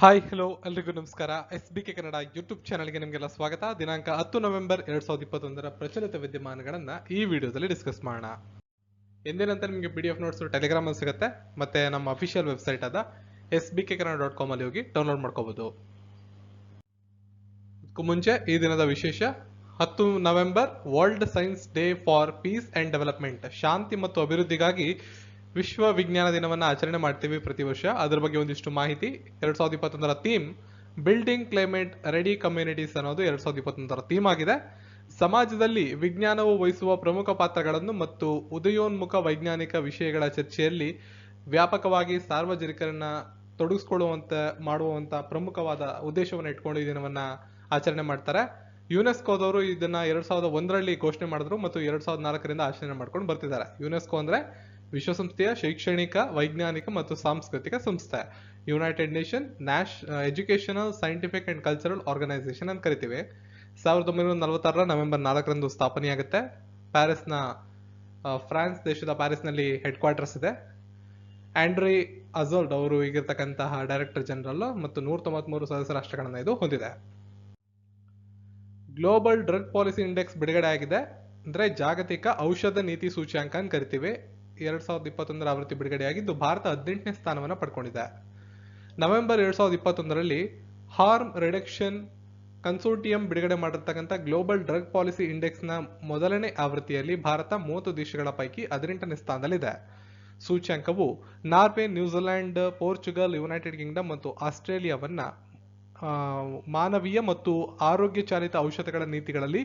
Hi hello ಎಲ್ರಿಗೂ ನಮಸ್ಕಾರ. SBK Kannada YouTube ಚಾನಲ್ಗೆ ನಿಮಗೆಲ್ಲ ಸ್ವಾಗತ. ದಿನಾಂಕ 10 ನವೆಂಬರ್ 2021 ಪ್ರಚಲಿತ ವಿದ್ಯಮಾನಗಳನ್ನ ಈ ವಿಡಿಯೋದಲ್ಲಿ ಡಿಸ್ಕಸ್ ಮಾಡೋಣ. ಎಂದಿನಂತೆ ನಿಮಗೆ PDF ನೋಟ್ಸ್ ಟೆಲಿಗ್ರಾಮ್ ಅಲ್ಲಿ ಸಿಗುತ್ತೆ, ಮತ್ತೆ ನಮ್ಮ ಅಫಿಷಿಯಲ್ ವೆಬ್ಸೈಟ್ ಆದ sbkkannada.com ಅಲ್ಲಿ ಹೋಗಿ ಡೌನ್ಲೋಡ್ ಮಾಡ್ಕೋಬಹುದು. ಇದಕ್ಕೂ ಮುಂಚೆ ಈ ದಿನದ ವಿಶೇಷ 10 November World Science Day for Peace and Development, ಶಾಂತಿ ಮತ್ತು ಅಭಿವೃದ್ಧಿಗಾಗಿ ವಿಶ್ವ ವಿಜ್ಞಾನ ದಿನವನ್ನು ಆಚರಣೆ ಮಾಡ್ತೀವಿ ಪ್ರತಿ ವರ್ಷ. ಅದರ ಬಗ್ಗೆ ಒಂದಿಷ್ಟು ಮಾಹಿತಿ. 2021ರ theme building climate ready communities ಅನ್ನೋದು 2021ರ ಥೀಮ್ ಆಗಿದೆ. ಸಮಾಜದಲ್ಲಿ ವಿಜ್ಞಾನವು ವಹಿಸುವ ಪ್ರಮುಖ ಪಾತ್ರಗಳನ್ನು ಮತ್ತು ಉದಯೋನ್ಮುಖ ವೈಜ್ಞಾನಿಕ ವಿಷಯಗಳ ಚರ್ಚೆಯಲ್ಲಿ ವ್ಯಾಪಕವಾಗಿ ಸಾರ್ವಜನಿಕರನ್ನ ತೊಡಗಿಸ್ಕೊಳ್ಳುವಂತ ಮಾಡುವಂತ ಪ್ರಮುಖವಾದ ಉದ್ದೇಶವನ್ನು ಇಟ್ಕೊಂಡು ಈ ದಿನವನ್ನ ಆಚರಣೆ ಮಾಡ್ತಾರೆ. ಯುನೆಸ್ಕೋದವರು ಇದನ್ನ 2001ರಲ್ಲಿ ಘೋಷಣೆ ಮಾಡಿದ್ರು ಮತ್ತು 2004ರಿಂದ ಆಚರಣೆ ಮಾಡ್ಕೊಂಡು ಬರ್ತಿದ್ದಾರೆ. ಯುನೆಸ್ಕೋ ಅಂದ್ರೆ ವಿಶ್ವಸಂಸ್ಥೆಯ ಶೈಕ್ಷಣಿಕ, ವೈಜ್ಞಾನಿಕ ಮತ್ತು ಸಾಂಸ್ಕೃತಿಕ ಸಂಸ್ಥೆ. United Nation Educational, Scientific and Cultural Organisation ಅಂತ ಕರಿತೀವಿ. 1946ರ ನವೆಂಬರ್ 4ರಂದು ಸ್ಥಾಪನೆಯಾಗುತ್ತೆ. ಪ್ಯಾರಿಸ್ನ ಫ್ರಾನ್ಸ್ ದೇಶದ ಪ್ಯಾರಿಸ್ನಲ್ಲಿ ಹೆಡ್ ಕ್ವಾರ್ಟರ್ಸ್ ಇದೆ. ಆಂಡ್ರಿ ಅಜೋಲ್ಡ್ ಅವರು ಈಗಿರ್ತಕ್ಕಂತಹ ಡೈರೆಕ್ಟರ್ ಜನರಲ್ ಮತ್ತು 193 ಸದಸ್ಯ ರಾಷ್ಟ್ರಗಳನ್ನ ಇದು ಹೊಂದಿದೆ. ಗ್ಲೋಬಲ್ ಡ್ರಗ್ ಪಾಲಿಸಿ ಇಂಡೆಕ್ಸ್ ಬಿಡುಗಡೆ ಆಗಿದೆ. ಅಂದ್ರೆ ಜಾಗತಿಕ ಔಷಧ ನೀತಿ ಸೂಚ್ಯಾಂಕ ಅಂತ ಕರಿತೀವಿ. 2021ರ ಆವೃತ್ತಿ ಬಿಡುಗಡೆಯಾಗಿದ್ದು ಭಾರತ 18ನೇ ಸ್ಥಾನವನ್ನು ಪಡ್ಕೊಂಡಿದೆ. ನವೆಂಬರ್ 2021ರಲ್ಲಿ ಹಾರ್ಮ್ ರಿಡಕ್ಷನ್ ಕನ್ಸೋರ್ಟಿಯಂ ಬಿಡುಗಡೆ ಮಾಡಿರ್ತಕ್ಕಂಥ ಗ್ಲೋಬಲ್ ಡ್ರಗ್ ಪಾಲಿಸಿ ಇಂಡೆಕ್ಸ್ ನ ಮೊದಲನೇ ಆವೃತ್ತಿಯಲ್ಲಿ ಭಾರತ 30 ದೇಶಗಳ ಪೈಕಿ 18ನೇ ಸ್ಥಾನದಲ್ಲಿದೆ. ಸೂಚ್ಯಾಂಕವು Norway, New Zealand, Portugal, United Kingdom ಮತ್ತು ಆಸ್ಟ್ರೇಲಿಯಾವನ್ನ ಮಾನವೀಯ ಮತ್ತು ಆರೋಗ್ಯ ಚಾಲಿತ ಔಷಧಗಳ ನೀತಿಗಳಲ್ಲಿ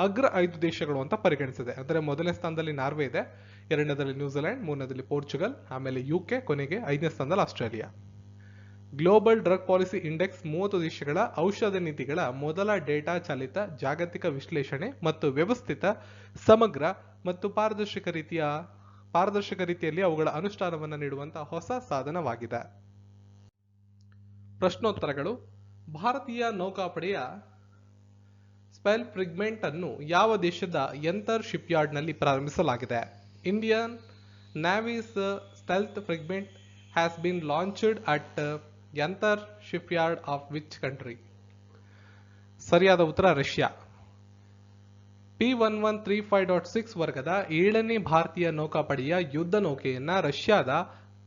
ಅಗ್ರ 5 ದೇಶಗಳು ಅಂತ ಪರಿಗಣಿಸಿದೆ. ಅಂದರೆ ಮೊದಲನೇ ಸ್ಥಾನದಲ್ಲಿ ನಾರ್ವೆ ಇದೆ, ಎರಡನೇದಲ್ಲಿ ನ್ಯೂಜಿಲೆಂಡ್, ಮೂರನೇದಲ್ಲಿ ಪೋರ್ಚುಗಲ್, ಆಮೇಲೆ UK, ಕೊನೆಗೆ 5ನೇ ಸ್ಥಾನದಲ್ಲಿ Australia. Global drug policy index 30 ದೇಶಗಳ ಔಷಧ ನೀತಿಗಳ ಮೊದಲ ಡೇಟಾ ಚಾಲಿತ ಜಾಗತಿಕ ವಿಶ್ಲೇಷಣೆ ಮತ್ತು ವ್ಯವಸ್ಥಿತ, ಸಮಗ್ರ ಮತ್ತು ಪಾರದರ್ಶಕ ರೀತಿಯಲ್ಲಿ ಅವುಗಳ ಅನುಷ್ಠಾನವನ್ನು ನೀಡುವಂತಹ ಹೊಸ ಸಾಧನವಾಗಿದೆ. ಪ್ರಶ್ನೋತ್ತರಗಳು. ಭಾರತೀಯ ನೌಕಾಪಡೆಯ ಸ್ಪೆಲ್ ಫ್ರಿಗೇಟ್ ಅನ್ನು ಯಾವ ದೇಶದ ಯಂತರ್ ಶಿಪ್ ಯಾರ್ಡ್ ನಲ್ಲಿ ಪ್ರಾರಂಭಿಸಲಾಗಿದೆ? Indian navy's stealth frigate has been launched at Yantar shipyard of which country? ಸರಿಯಾದ ಉತ್ತರ ರಷ್ಯಾ. P1135.6 ವರ್ಗದ 7ನೇ ಭಾರತೀಯ ನೌಕಾಪಡೆಯ ಯುದ್ಧ ನೌಕೆಯನ್ನ ರಷ್ಯಾದ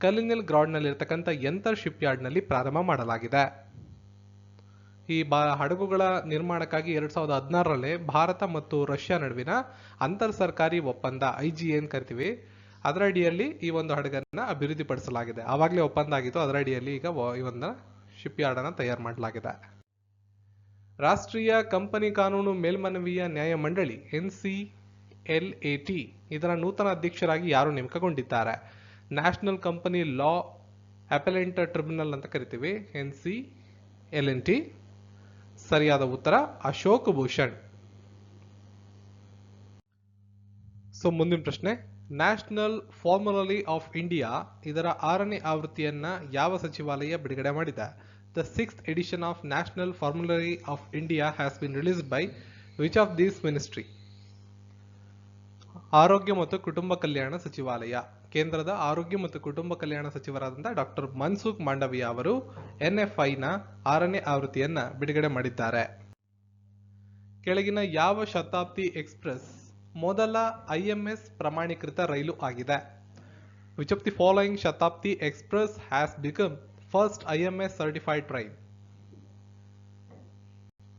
ಕಲಿನಿಲ್ ಗ್ರಾಡ್ ನಲ್ಲಿರ್ತಕ್ಕಂಥ ಯಂತರ್ ಶಿಪ್ ಯಾರ್ಡ್ ನಲ್ಲಿ ಪ್ರಾರಂಭ ಮಾಡಲಾಗಿದೆ. ಈ ಹಡಗುಗಳ ನಿರ್ಮಾಣಕ್ಕಾಗಿ 2016ರಲ್ಲೇ ಭಾರತ ಮತ್ತು ರಷ್ಯಾ ನಡುವಿನ ಅಂತರ್ ಸರ್ಕಾರಿ ಒಪ್ಪಂದ IGA ಕರಿತೀವಿ, ಅದರ ಅಡಿಯಲ್ಲಿ ಈ ಒಂದು ಹಡಗನ್ನ ಅಭಿವೃದ್ಧಿಪಡಿಸಲಾಗಿದೆ. ಆವಾಗಲೇ ಒಪ್ಪಂದ ಆಗಿತ್ತು, ಅದರ ಅಡಿಯಲ್ಲಿ ಈಗ ಈ ಒಂದು ಶಿಪ್ ಯಾರ್ಡ್ ಅನ್ನ ತಯಾರು ಮಾಡಲಾಗಿದೆ. ರಾಷ್ಟ್ರೀಯ ಕಂಪನಿ ಕಾನೂನು ಮೇಲ್ಮನವಿಯ ನ್ಯಾಯಮಂಡಳಿ NCLAT ಇದರ ನೂತನ ಅಧ್ಯಕ್ಷರಾಗಿ ಯಾರು ನೇಮಕಗೊಂಡಿದ್ದಾರೆ? ನ್ಯಾಷನಲ್ ಕಂಪನಿ ಲಾ ಅಪೆಲೆಂಟ್ ಟ್ರಿಬ್ಯುನಲ್ ಅಂತ ಕರಿತೀವಿ, NCLNT. ಸರಿಯಾದ ಉತ್ತರ ಅಶೋಕ್ ಭೂಷಣ್. ಮುಂದಿನ ಪ್ರಶ್ನೆ. ನ್ಯಾಷನಲ್ ಫಾರ್ಮುಲರಿ ಆಫ್ ಇಂಡಿಯಾ ಇದರ 6ನೇ ಆವೃತ್ತಿಯನ್ನ ಯಾವ ಸಚಿವಾಲಯ ಬಿಡುಗಡೆ ಮಾಡಿದೆ? The 6th edition of National Formulary of India has been released by which of these ministry? ಆರೋಗ್ಯ ಮತ್ತು ಕುಟುಂಬ ಕಲ್ಯಾಣ ಸಚಿವಾಲಯ. ಕೇಂದ್ರದ ಆರೋಗ್ಯ ಮತ್ತು ಕುಟುಂಬ ಕಲ್ಯಾಣ ಸಚಿವರಾದಂತಹ ಡಾಕ್ಟರ್ ಮನ್ಸುಖ್ ಮಾಂಡವಿಯಾ ಅವರು NFI ನ 6ನೇ ಆವೃತ್ತಿಯನ್ನ ಬಿಡುಗಡೆ ಮಾಡಿದ್ದಾರೆ. ಕೆಳಗಿನ ಯಾವ ಶತಾಬ್ದಿ ಎಕ್ಸ್ಪ್ರೆಸ್ ಮೊದಲ IMS ಪ್ರಮಾಣೀಕೃತ ರೈಲು ಆಗಿದೆ? Which of the following Shatabdi Express has become first IMS certified train?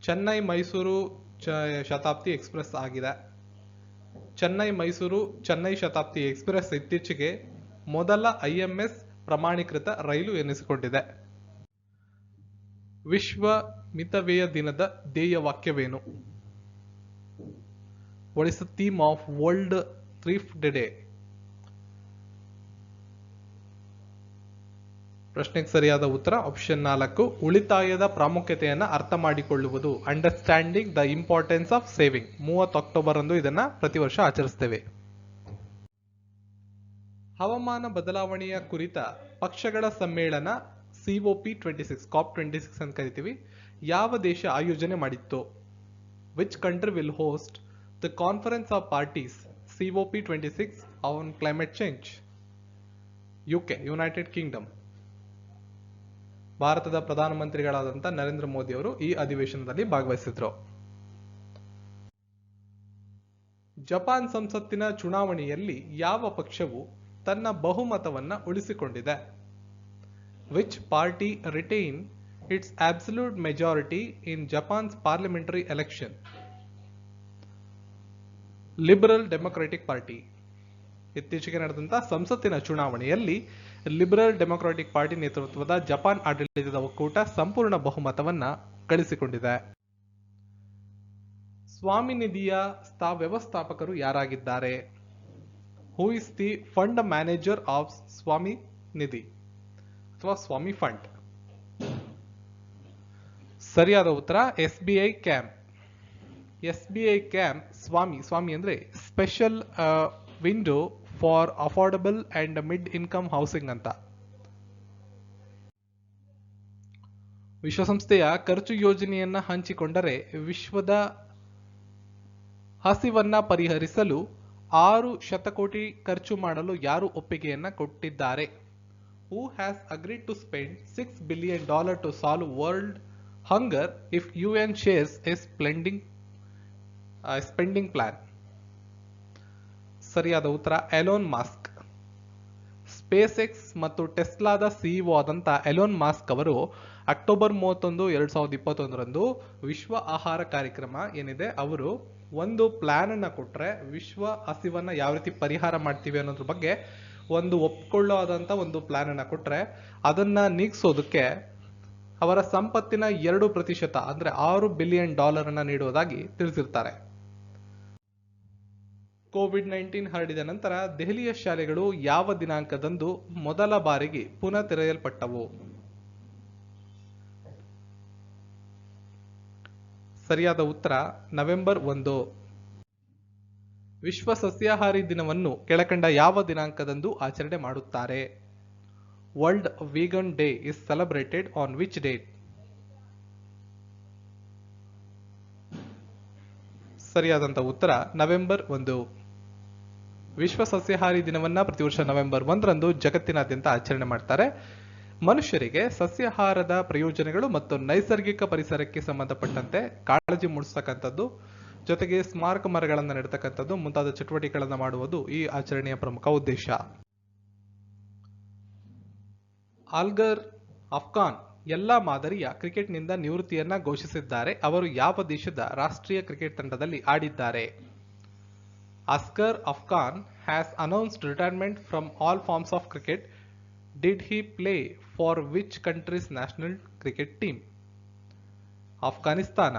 Chennai Mysuru Shatabdi express ಆಗಿದೆ. ಚೆನ್ನೈ ಶತಾಬ್ದಿ ಎಕ್ಸ್ಪ್ರೆಸ್ ಇತ್ತೀಚೆಗೆ ಮೊದಲ IMS ಪ್ರಮಾಣೀಕೃತ ರೈಲು ಎನಿಸಿಕೊಂಡಿದೆ. ವಿಶ್ವ ಮಿತವ್ಯಯ ದಿನದ ಧ್ಯೇಯ ವಾಕ್ಯವೇನು? What is the theme of World Thrift Day? ಪ್ರಶ್ನೆಗೆ ಸರಿಯಾದ ಉತ್ತರ ಆಪ್ಷನ್ 4, ಉಳಿತಾಯದ ಪ್ರಾಮುಖ್ಯತೆಯನ್ನು ಅರ್ಥ ಮಾಡಿಕೊಳ್ಳುವುದು, understanding the importance of saving. 30 October ಅಂದು ಇದನ್ನ ಪ್ರತಿ ವರ್ಷ ಆಚರಿಸ್ತೇವೆ. ಹವಾಮಾನ ಬದಲಾವಣೆಯ ಕುರಿತ ಪಕ್ಷಗಳ ಸಮ್ಮೇಳನ COP26 ಅಂತ ಕರಿತೀವಿ, ಯಾವ ದೇಶ ಆಯೋಜನೆ ಮಾಡಿತ್ತು? Which country will host the conference of parties COP26 on climate change? UK, United Kingdom. ಭಾರತದ ಪ್ರಧಾನಮಂತ್ರಿಗಳಾದಂಥ ನರೇಂದ್ರ ಮೋದಿ ಅವರು ಈ ಅಧಿವೇಶನದಲ್ಲಿ ಭಾಗವಹಿಸಿದ್ರು. ಜಪಾನ್ ಸಂಸತ್ತಿನ ಚುನಾವಣೆಯಲ್ಲಿ ಯಾವ ಪಕ್ಷವು ತನ್ನ ಬಹುಮತವನ್ನ ಉಳಿಸಿಕೊಂಡಿದೆ? Which party retain its absolute majority in Japan's parliamentary election? Liberal Democratic Party. ಇತ್ತೀಚೆಗೆ ನಡೆದಂತಹ ಸಂಸತ್ತಿನ ಚುನಾವಣೆಯಲ್ಲಿ ಲಿಬರಲ್ ಡೆಮೊಕ್ರಾಟಿಕ್ ಪಾರ್ಟಿ ನೇತೃತ್ವದ ಜಪಾನ್ ಆಡಳಿತದ ಒಕ್ಕೂಟ ಸಂಪೂರ್ಣ ಬಹುಮತವನ್ನ ಗಳಿಸಿಕೊಂಡಿದೆ. ಸ್ವಾಮಿ ನಿಧಿಯ ವ್ಯವಸ್ಥಾಪಕರು ಯಾರಾಗಿದ್ದಾರೆ? Who is the fund manager of Swami ನಿಧಿ ಅಥವಾ ಸ್ವಾಮಿ ಫಂಡ್? ಸರಿಯಾದ ಉತ್ತರ SBI cap. SBI cap Swami ಅಂದ್ರೆ special window for affordable and mid income housing ಅಂತ. ವಿಶ್ವಸಂಸ್ಥೆಯ ಖರ್ಚು ಯೋಜನೆಯನ್ನ ಹಂಚಿಕೊಂಡರೆ ವಿಶ್ವದ ಹಸಿವನ್ನ ಪರಿಹರಿಸಲು 6 ಶತಕೋಟಿ ಖರ್ಚು ಮಾಡಲು ಯಾರು ಒಪ್ಪಿಗೆಯನ್ನ ಕೊಟ್ಟಿದ್ದಾರೆ? Who has agreed to spend $6 billion to solve world hunger if UN shares a spending plan? ಸರಿಯಾದ ಉತ್ತರ ಎಲೋನ್ ಮಾಸ್ಕ್. ಸ್ಪೇಸ್ ಎಕ್ಸ್ ಮತ್ತು ಟೆಸ್ಲಾದ ಸಿಇಒ ಆದಂತ ಎಲೋನ್ ಮಾಸ್ಕ್ ಅವರು ಅಕ್ಟೋಬರ್ 31, 2021ರಂದು ವಿಶ್ವ ಆಹಾರ ಕಾರ್ಯಕ್ರಮ ಏನಿದೆ ಅವರು ಒಂದು ಪ್ಲಾನ್ ಅನ್ನ ಕೊಟ್ರೆ ವಿಶ್ವ ಹಸಿವನ್ನ ಯಾವ ರೀತಿ ಪರಿಹಾರ ಮಾಡ್ತೀವಿ ಅನ್ನೋದ್ರ ಬಗ್ಗೆ ಒಂದು ಒಪ್ಕೊಳ್ಳೋದಂತ ಒಂದು ಪ್ಲಾನ್ ಅನ್ನ ಕೊಟ್ರೆ ಅದನ್ನ ನೀಗಿಸೋದಕ್ಕೆ ಅವರ ಸಂಪತ್ತಿನ 2% ಅಂದ್ರೆ $6 ಬಿಲಿಯನ್ ಅನ್ನ ನೀಡುವುದಾಗಿ ತಿಳಿಸಿರ್ತಾರೆ. ಕೋವಿಡ್-19 ಹರಡಿದ ನಂತರ ದೆಹಲಿಯ ಶಾಲೆಗಳು ಯಾವ ದಿನಾಂಕದಂದು ಮೊದಲ ಬಾರಿಗೆ ಪುನಃ ತೆರೆಯಲ್ಪಟ್ಟವು? ಸರಿಯಾದ ಉತ್ತರ ನವೆಂಬರ್ 1. ವಿಶ್ವ ಸಸ್ಯಾಹಾರಿ ದಿನವನ್ನು ಕೆಳಕಂಡ ಯಾವ ದಿನಾಂಕದಂದು ಆಚರಣೆ ಮಾಡುತ್ತಾರೆ? World Vegan Day is celebrated on which date? ಸರಿಯಾದಂತ ಉತ್ತರ ನವೆಂಬರ್ 1. ವಿಶ್ವ ಸಸ್ಯಾಹಾರಿ ದಿನವನ್ನ ಪ್ರತಿ ವರ್ಷ ನವೆಂಬರ್ 1ರಂದು ಜಗತ್ತಿನಾದ್ಯಂತ ಆಚರಣೆ ಮಾಡ್ತಾರೆ. ಮನುಷ್ಯರಿಗೆ ಸಸ್ಯಾಹಾರದ ಪ್ರಯೋಜನಗಳು ಮತ್ತು ನೈಸರ್ಗಿಕ ಪರಿಸರಕ್ಕೆ ಸಂಬಂಧಪಟ್ಟಂತೆ ಕಾಳಜಿ ಮೂಡಿಸತಕ್ಕಂಥದ್ದು, ಜೊತೆಗೆ ಸ್ಮಾರಕ ಮರಗಳನ್ನು ನೆಡತಕ್ಕಂಥದ್ದು ಮುಂತಾದ ಚಟುವಟಿಕೆಗಳನ್ನು ಮಾಡುವುದು ಈ ಆಚರಣೆಯ ಪ್ರಮುಖ ಉದ್ದೇಶ. ಆಲ್ಗರ್ ಅಫ್ಘಾನ್ ಎಲ್ಲಾ ಮಾದರಿಯ ಕ್ರಿಕೆಟ್ನಿಂದ ನಿವೃತ್ತಿಯನ್ನ ಘೋಷಿಸಿದ್ದಾರೆ. ಅವರು ಯಾವ ದೇಶದ ರಾಷ್ಟ್ರೀಯ ಕ್ರಿಕೆಟ್ ತಂಡದಲ್ಲಿ ಆಡಿದ್ದಾರೆ? Asghar Afghan has announced retirement from all forms of cricket. Did he play for which country's national cricket team? Afghanistan.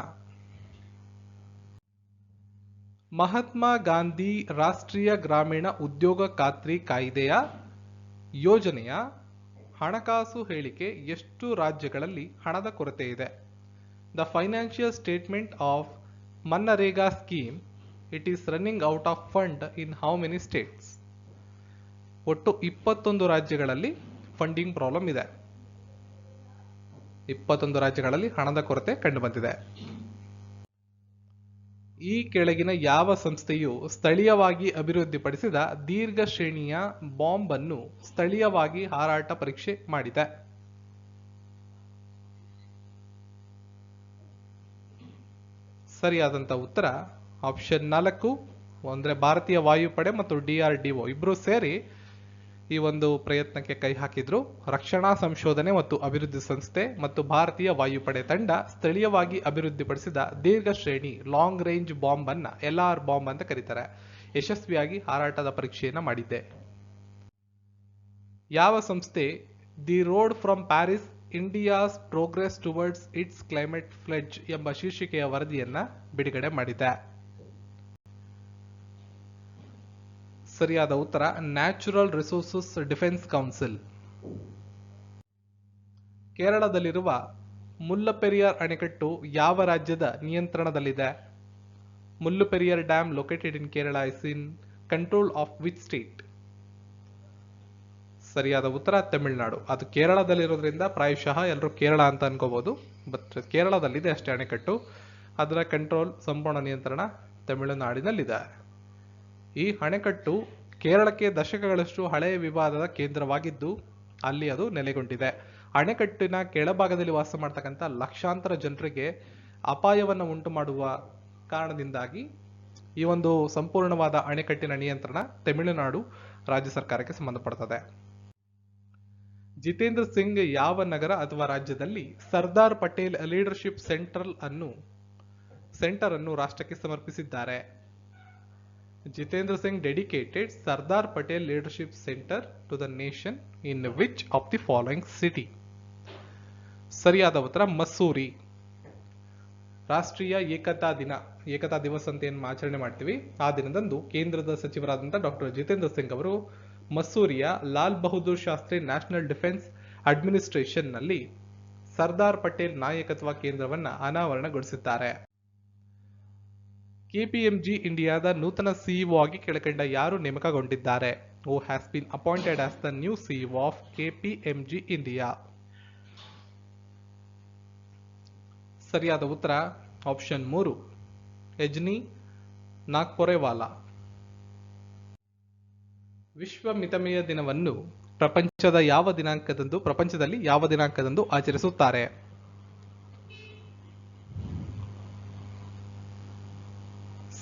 Mahatma Gandhi ರಾಷ್ಟ್ರೀಯ ಗ್ರಾಮೀಣ ಉದ್ಯೋಗ ಖಾತ್ರಿ ಕಾಯ್ದೆಯ ಯೋಜನೆಯ ಹಣಕಾಸು ಹೇಳಿಕೆ ಎಷ್ಟು ರಾಜ್ಯಗಳಲ್ಲಿ ಹಣದ ಕೊರತೆ ಇದೆ? The financial statement of Manrega scheme, it is running out of fund in how many states? ಒಟ್ಟು 21 ರಾಜ್ಯಗಳಲ್ಲಿ ಫಂಡಿಂಗ್ ಪ್ರಾಬ್ಲಮ್ ಇದೆ. 21 ರಾಜ್ಯಗಳಲ್ಲಿ ಹಣದ ಕೊರತೆ ಕಂಡುಬಂದಿದೆ. ಈ ಕೆಳಗಿನ ಯಾವ ಸಂಸ್ಥೆಯು ಸ್ಥಳೀಯವಾಗಿ ಅಭಿವೃದ್ಧಿಪಡಿಸಿದ ದೀರ್ಘ ಶ್ರೇಣಿಯ ಬಾಂಬ್ ಅನ್ನು ಸ್ಥಳೀಯವಾಗಿ ಹಾರಾಟ ಪರೀಕ್ಷೆ ಮಾಡಿದೆ? ಸರಿಯಾದಂತ ಉತ್ತರ ಆಪ್ಷನ್ 4 ಅಂದ್ರೆ ಭಾರತೀಯ ವಾಯುಪಡೆ ಮತ್ತು DRDO ಇಬ್ರು ಸೇರಿ ಈ ಒಂದು ಪ್ರಯತ್ನಕ್ಕೆ ಕೈ ಹಾಕಿದ್ರು. ರಕ್ಷಣಾ ಸಂಶೋಧನೆ ಮತ್ತು ಅಭಿವೃದ್ಧಿ ಸಂಸ್ಥೆ ಮತ್ತು ಭಾರತೀಯ ವಾಯುಪಡೆ ತಂಡ ಸ್ಥಳೀಯವಾಗಿ ಅಭಿವೃದ್ಧಿಪಡಿಸಿದ ದೀರ್ಘ ಶ್ರೇಣಿ ಲಾಂಗ್ ರೇಂಜ್ ಬಾಂಬ್ ಅನ್ನ LR ಬಾಂಬ್ ಅಂತ ಕರೀತಾರೆ ಯಶಸ್ವಿಯಾಗಿ ಹಾರಾಟದ ಪರೀಕ್ಷೆಯನ್ನ ಮಾಡಿದ್ದೆ. ಯಾವ ಸಂಸ್ಥೆ the road from Paris India's progress towards its climate pledge ಎಂಬ ಶೀರ್ಷಿಕೆಯ ವರದಿಯನ್ನ ಬಿಡುಗಡೆ ಮಾಡಿದೆ? ಸರಿಯಾದ ಉತ್ತರ ನ್ಯಾಚುರಲ್ ರಿಸೋರ್ಸಸ್ ಡಿಫೆನ್ಸ್ ಕೌನ್ಸಿಲ್. ಕೇರಳದಲ್ಲಿರುವ ಮುಲ್ಲಪೆರಿಯಾರ್ ಅಣೆಕಟ್ಟು ಯಾವ ರಾಜ್ಯದ ನಿಯಂತ್ರಣದಲ್ಲಿದೆ? Mullaperiyar dam located in Kerala is in control of which state? ಸರಿಯಾದ ಉತ್ತರ ತಮಿಳುನಾಡು. ಅದು ಕೇರಳದಲ್ಲಿರೋದ್ರಿಂದ ಪ್ರಾಯಶಃ ಎಲ್ಲರೂ ಕೇರಳ ಅಂತ ಅನ್ಕೋಬಹುದು, ಬಟ್ ಕೇರಳದಲ್ಲಿದೆ ಅಷ್ಟೇ ಅಣೆಕಟ್ಟು. ಅದರ ಕಂಟ್ರೋಲ್ ಸಂಪೂರ್ಣ ನಿಯಂತ್ರಣ ತಮಿಳುನಾಡಿನಲ್ಲಿದೆ. ಈ ಅಣೆಕಟ್ಟು ಕೇರಳಕ್ಕೆ ದಶಕಗಳಷ್ಟು ಹಳೆಯ ವಿವಾದದ ಕೇಂದ್ರವಾಗಿದ್ದು ಅಲ್ಲಿ ಅದು ನೆಲೆಗೊಂಡಿದೆ. ಅಣೆಕಟ್ಟಿನ ಕೆಳಭಾಗದಲ್ಲಿ ವಾಸ ಮಾಡ್ತಕ್ಕಂಥ ಲಕ್ಷಾಂತರ ಜನರಿಗೆ ಅಪಾಯವನ್ನು ಉಂಟು ಮಾಡುವ ಕಾರಣದಿಂದಾಗಿ ಈ ಒಂದು ಸಂಪೂರ್ಣವಾದ ಅಣೆಕಟ್ಟಿನ ನಿಯಂತ್ರಣ ತಮಿಳುನಾಡು ರಾಜ್ಯ ಸರ್ಕಾರಕ್ಕೆ ಸಂಬಂಧಪಡುತ್ತದೆ. ಜಿತೇಂದ್ರ ಸಿಂಗ್ ಯಾವ ನಗರ ಅಥವಾ ರಾಜ್ಯದಲ್ಲಿ ಸರ್ದಾರ್ ಪಟೇಲ್ ಲೀಡರ್ಶಿಪ್ ಸೆಂಟರ್ ಅನ್ನು ರಾಷ್ಟ್ರಕ್ಕೆ ಸಮರ್ಪಿಸಿದ್ದಾರೆ? Jitendra Singh dedicated Sardar Patel Leadership Center to the nation in which of the following city? ಸರಿಯಾದ ಉತ್ತರ ಮಸೂರಿ. ರಾಷ್ಟ್ರೀಯ ಏಕತಾ ದಿವಸ್ ಅಂತ ಏನು ಆಚರಣೆ ಮಾಡ್ತೀವಿ, ಆ ದಿನದಂದು ಕೇಂದ್ರದ ಸಚಿವರಾದಂಥ ಡಾಕ್ಟರ್ ಜಿತೇಂದ್ರ ಸಿಂಗ್ ಅವರು ಮಸೂರಿಯ Lal Bahadur Shastri National Defence Administration ನಲ್ಲಿ ಸರ್ದಾರ್ ಪಟೇಲ್ ನಾಯಕತ್ವ ಕೇಂದ್ರವನ್ನ ಅನಾವರಣಗೊಳಿಸಿದ್ದಾರೆ. ಕೆಪಿಎಂಜಿ ಇಂಡಿಯಾದ ನೂತನ ಸಿಇಒ ಆಗಿ ಕೆಳಕಂಡ ಯಾರು ನೇಮಕಗೊಂಡಿದ್ದಾರೆ? Who has been appointed as the new CEO of KPMG India? ಸರಿಯಾದ ಉತ್ತರ ಆಪ್ಷನ್ 3, ಯಜ್ನಿ ನಾಗ್ಪೊರೆವಾಲಾ. ವಿಶ್ವ ಮಿತವ್ಯಯ ದಿನವನ್ನು ಪ್ರಪಂಚದಲ್ಲಿ ಯಾವ ದಿನಾಂಕದಂದು ಆಚರಿಸುತ್ತಾರೆ?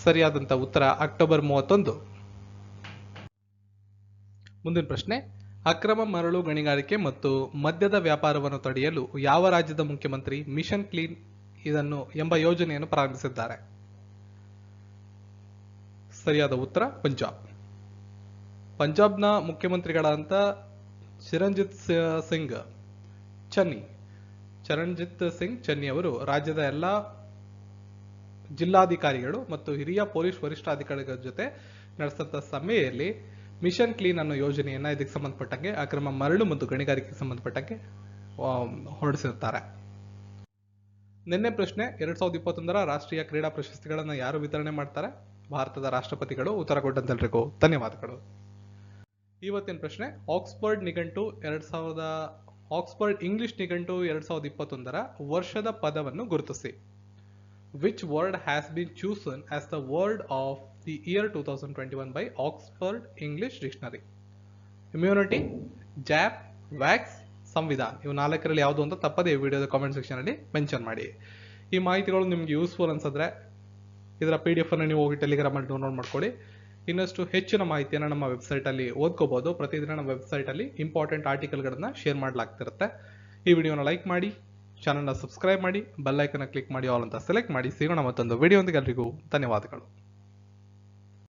ಸರಿಯಾದಂತ ಉತ್ತರ ಅಕ್ಟೋಬರ್ 31. ಮುಂದಿನ ಪ್ರಶ್ನೆ, ಅಕ್ರಮ ಮರಳು ಗಣಿಗಾರಿಕೆ ಮತ್ತು ಮದ್ಯದ ವ್ಯಾಪಾರವನ್ನು ತಡೆಯಲು ಯಾವ ರಾಜ್ಯದ ಮುಖ್ಯಮಂತ್ರಿ ಮಿಷನ್ ಕ್ಲೀನ್ ಎಂಬ ಯೋಜನೆಯನ್ನು ಪ್ರಾರಂಭಿಸಿದ್ದಾರೆ? ಸರಿಯಾದ ಉತ್ತರ ಪಂಜಾಬ್. ಪಂಜಾಬ್ನ ಮುಖ್ಯಮಂತ್ರಿಗಳಾದಂಥ ಚರಣ್ಜಿತ್ ಸಿಂಗ್ ಚನ್ನಿ ಅವರು ರಾಜ್ಯದ ಎಲ್ಲ ಜಿಲ್ಲಾಧಿಕಾರಿಗಳು ಮತ್ತು ಹಿರಿಯ ಪೊಲೀಸ್ ವರಿಷ್ಠಾಧಿಕಾರಿಗಳ ಜೊತೆ ನಡೆಸಿದ ಸಭೆಯಲ್ಲಿ ಮಿಷನ್ ಕ್ಲೀನ್ ಅನ್ನೋ ಯೋಜನೆಯನ್ನ ಇದಕ್ಕೆ ಸಂಬಂಧಪಟ್ಟಂಗೆ ಅಕ್ರಮ ಮರಳು ಮತ್ತು ಗಣಿಗಾರಿಕೆಗೆ ಸಂಬಂಧಪಟ್ಟಂಗೆ ಹೊರಡಿಸಿರುತ್ತಾರೆ. ನಿನ್ನೆ ಪ್ರಶ್ನೆ, 2021 ರಾಷ್ಟ್ರೀಯ ಕ್ರೀಡಾ ಪ್ರಶಸ್ತಿಗಳನ್ನು ಯಾರು ವಿತರಣೆ ಮಾಡ್ತಾರೆ? ಭಾರತದ ರಾಷ್ಟ್ರಪತಿಗಳು. ಉತ್ತರ ಕೊಟ್ಟಂತೆಲ್ಲರಿಗೂ ಧನ್ಯವಾದಗಳು. ಇವತ್ತಿನ ಪ್ರಶ್ನೆ, ಆಕ್ಸ್ಫರ್ಡ್ ಇಂಗ್ಲಿಷ್ ನಿಘಂಟು 2021 ವರ್ಷದ ಪದವನ್ನು ಗುರುತಿಸಿ. Which word has been chosen as the word of the year 2021 by Oxford English Dictionary? Immunity, jab, wax, ಸಂವಿಧಾನ. ಇವು 4ರಲ್ಲಿ ಯಾವುದು ಅಂತ ತಪ್ಪದೆ ಈ ವಿಡಿಯೋದ ಕಾಮೆಂಟ್ ಸೆಕ್ಷನ್ ಅಲ್ಲಿ ಮೆನ್ಷನ್ ಮಾಡಿ. ಈ ಮಾಹಿತಿಗಳು ನಿಮ್ಗೆ ಯೂಸ್ಫುಲ್ ಅನ್ಸಿದ್ರೆ ಇದರ PDF ಅನ್ನು ನೀವು ಹೋಗಿ ಟೆಲಿಗ್ರಾಮ್ ಅಲ್ಲಿ ಡೌನ್ಲೋಡ್ ಮಾಡ್ಕೊಳ್ಳಿ. ಇನ್ನಷ್ಟು ಹೆಚ್ಚಿನ ಮಾಹಿತಿಯನ್ನು ನಮ್ಮ ವೆಬ್ಸೈಟ್ ಅಲ್ಲಿ ಓದ್ಕೋಬಹುದು. ಪ್ರತಿದಿನ ನಮ್ಮ ವೆಬ್ಸೈಟ್ ಅಲ್ಲಿ ಇಂಪಾರ್ಟೆಂಟ್ ಆರ್ಟಿಕಲ್ ಗಳನ್ನ ಶೇರ್ ಮಾಡಲಾಗ್ತಿರುತ್ತೆ. ಈ ವಿಡಿಯೋನ ಲೈಕ್ ಮಾಡಿ, ಚಾನಲ್ನ ಸಬ್ಸ್ಕ್ರೈಬ್ ಮಾಡಿ, ಬೆಲ್ ಐಕನ್ ಕ್ಲಿಕ್ ಮಾಡಿ ಆಲ್ ಅಂತ ಸೆಲೆಕ್ಟ್ ಮಾಡಿ. ಸಿಗೋಣ ಮತ್ತೊಂದು ವಿಡಿಯೋದೊಂದಿಗೆ. ಎಲ್ರಿಗೂ ಧನ್ಯವಾದಗಳು.